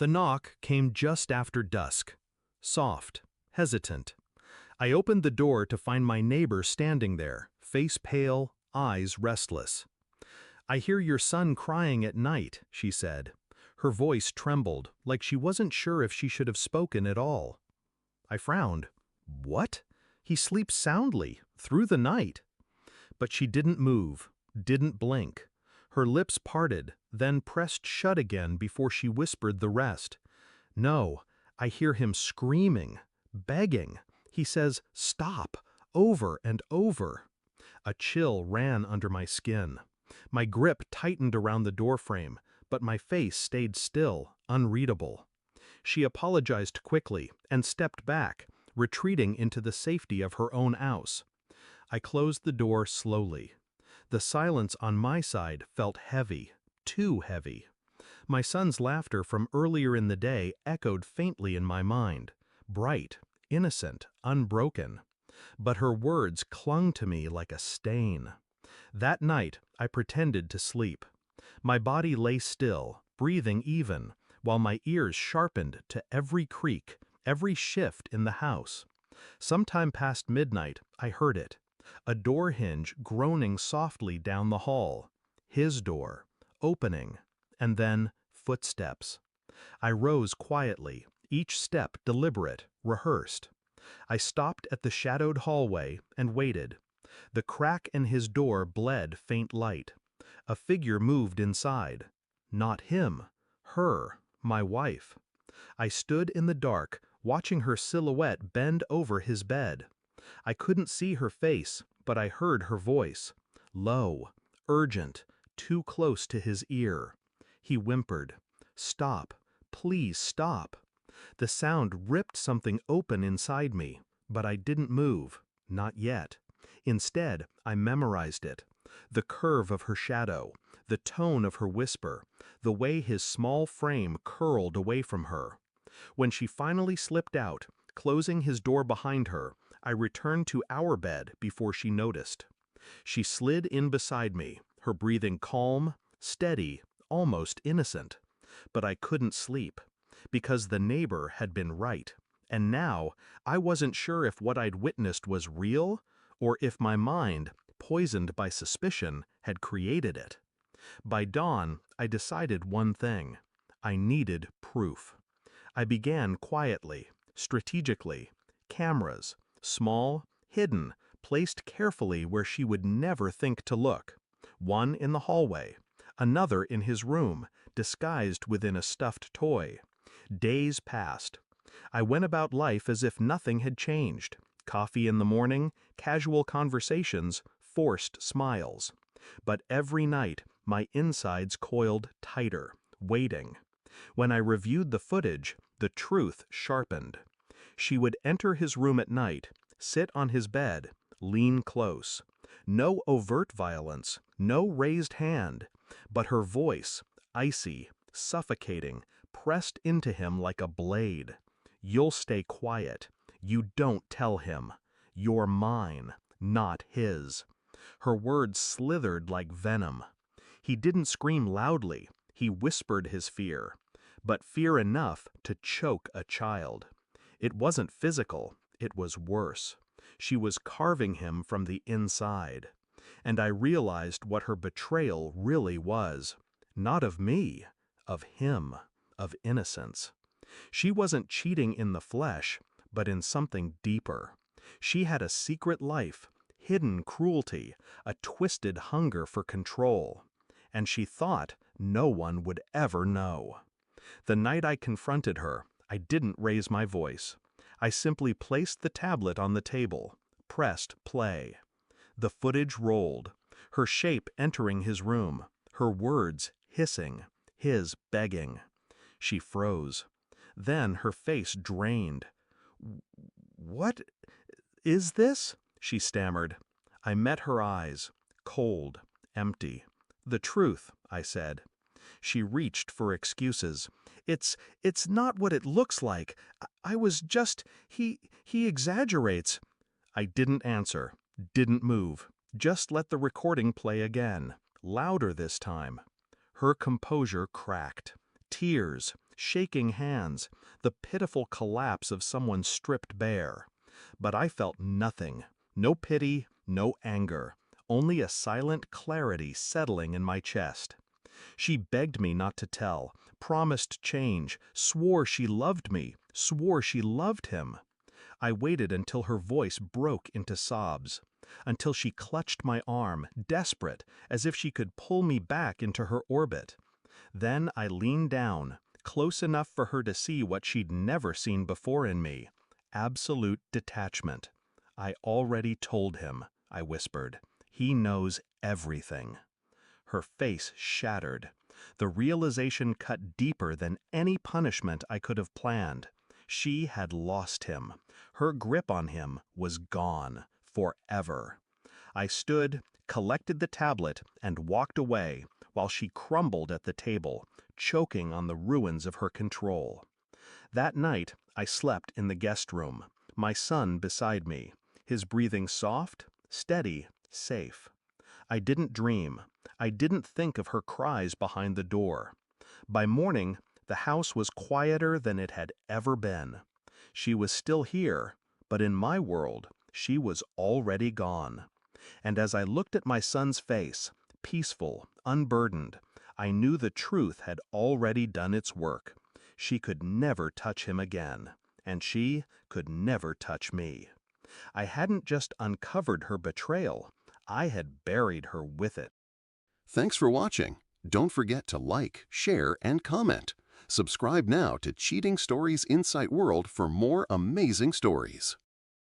The knock came just after dusk. Soft, hesitant. I opened the door to find my neighbor standing there, face pale, eyes restless. "I hear your son crying at night," she said. Her voice trembled, like she wasn't sure if she should have spoken at all. I frowned. "What? He sleeps soundly, through the night." But she didn't move, didn't blink. Her lips parted, then pressed shut again before she whispered the rest. "No, I hear him screaming, begging. He says, 'Stop,' over and over." A chill ran under my skin. My grip tightened around the doorframe, but my face stayed still, unreadable. She apologized quickly and stepped back, retreating into the safety of her own house. I closed the door slowly. The silence on my side felt heavy, too heavy. My son's laughter from earlier in the day echoed faintly in my mind, bright, innocent, unbroken. But her words clung to me like a stain. That night, I pretended to sleep. My body lay still, breathing even, while my ears sharpened to every creak, every shift in the house. Sometime past midnight, I heard it. A door hinge groaning softly down the hall. His door, opening, and then footsteps. I rose quietly, each step deliberate, rehearsed. I stopped at the shadowed hallway and waited. The crack in his door bled faint light. A figure moved inside. Not him, her, my wife. I stood in the dark, watching her silhouette bend over his bed. I couldn't see her face, but I heard her voice. Low, urgent, too close to his ear. He whimpered, "Stop, please stop." The sound ripped something open inside me, but I didn't move, not yet. Instead, I memorized it. The curve of her shadow, the tone of her whisper, the way his small frame curled away from her. When she finally slipped out, closing his door behind her, I returned to our bed before she noticed. She slid in beside me, her breathing calm, steady, almost innocent. But I couldn't sleep, because the neighbor had been right, and now I wasn't sure if what I'd witnessed was real, or if my mind, poisoned by suspicion, had created it. By dawn, I decided one thing. I needed proof. I began quietly, strategically. Cameras, small, hidden, placed carefully where she would never think to look. One in the hallway, another in his room, disguised within a stuffed toy. Days passed. I went about life as if nothing had changed. Coffee in the morning, casual conversations, forced smiles. But every night, my insides coiled tighter, waiting. When I reviewed the footage, the truth sharpened. She would enter his room at night, sit on his bed, lean close. No overt violence, no raised hand, but her voice, icy, suffocating, pressed into him like a blade. "You'll stay quiet. You don't tell him. You're mine, not his." Her words slithered like venom. He didn't scream loudly, he whispered his fear, but fear enough to choke a child. It wasn't physical, it was worse. She was carving him from the inside. And I realized what her betrayal really was. Not of me, of him, of innocence. She wasn't cheating in the flesh, but in something deeper. She had a secret life, hidden cruelty, a twisted hunger for control. And she thought no one would ever know. The night I confronted her, I didn't raise my voice. I simply placed the tablet on the table, pressed play. The footage rolled, her shape entering his room, her words hissing, his begging. She froze. Then her face drained. "What is this?" she stammered. I met her eyes, cold, empty. "The truth," I said. She reached for excuses. It's not what it looks like. I was just, he exaggerates." I didn't answer, didn't move, just let the recording play again, louder this time. Her composure cracked. Tears, shaking hands, the pitiful collapse of someone stripped bare. But I felt nothing, no pity, no anger, only a silent clarity settling in my chest. She begged me not to tell, promised change, swore she loved me, swore she loved him. I waited until her voice broke into sobs, until she clutched my arm, desperate, as if she could pull me back into her orbit. Then I leaned down, close enough for her to see what she'd never seen before in me: absolute detachment. "I already told him," I whispered. "He knows everything." Her face shattered. The realization cut deeper than any punishment I could have planned. She had lost him. Her grip on him was gone, forever. I stood, collected the tablet, and walked away, while she crumbled at the table, choking on the ruins of her control. That night, I slept in the guest room, my son beside me, his breathing soft, steady, safe. I didn't dream. I didn't think of her cries behind the door. By morning, the house was quieter than it had ever been. She was still here, but in my world, she was already gone. And as I looked at my son's face, peaceful, unburdened, I knew the truth had already done its work. She could never touch him again, and she could never touch me. I hadn't just uncovered her betrayal, I had buried her with it. Thanks for watching. Don't forget to like, share, and comment. Subscribe now to Cheating Stories Insight World for more amazing stories.